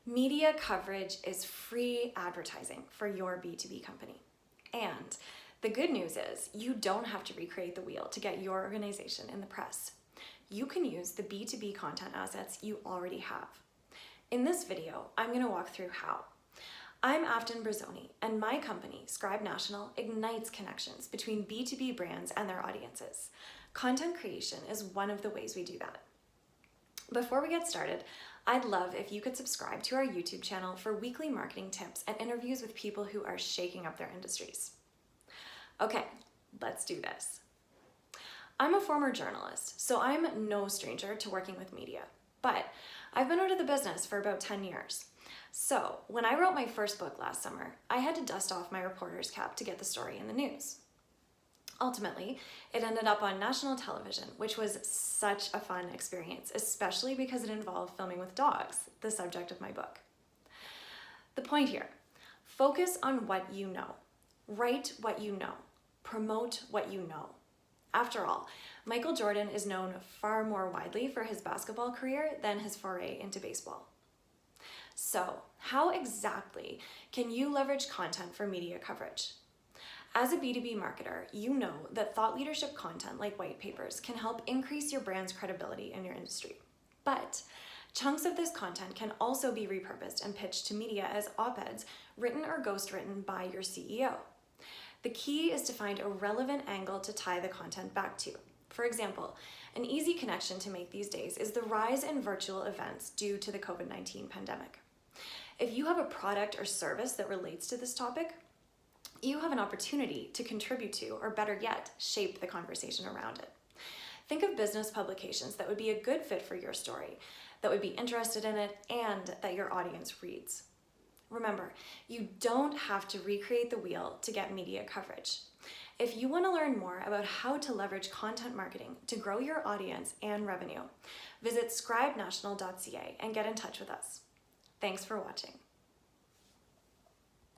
Media coverage is free advertising for your B2B company. And the good news is you don't have to recreate the wheel to get your organization in the press. You can use the B2B content assets you already have. In this video, I'm going to walk through how. I'm Afton Brazzoni, and my company, Scribe National, ignites connections between B2B brands and their audiences. Content creation is one of the ways we do that. Before we get started, I'd love if you could subscribe to our YouTube channel for weekly marketing tips and interviews with people who are shaking up their industries. Okay, let's do this. I'm a former journalist, so I'm no stranger to working with media, but I've been out of the business for about 10 years. So when I wrote my first book last summer, I had to dust off my reporter's cap to get the story in the news. Ultimately, it ended up on national television, which was such a fun experience, especially because it involved filming with dogs, the subject of my book. The point here, focus on what you know. Write what you know. Promote what you know. After all, Michael Jordan is known far more widely for his basketball career than his foray into baseball. So, how exactly can you leverage content for media coverage? As a B2B marketer, you know that thought leadership content like white papers can help increase your brand's credibility in your industry. But chunks of this content can also be repurposed and pitched to media as op-eds written or ghostwritten by your CEO. The key is to find a relevant angle to tie the content back to. For example, an easy connection to make these days is the rise in virtual events due to the COVID-19 pandemic. If you have a product or service that relates to this topic, you have an opportunity to contribute to, or better yet, shape the conversation around it. Think of business publications that would be a good fit for your story, that would be interested in it, and that your audience reads. Remember, you don't have to recreate the wheel to get media coverage. If you want to learn more about how to leverage content marketing to grow your audience and revenue, visit scribenational.ca and get in touch with us. Thanks for watching.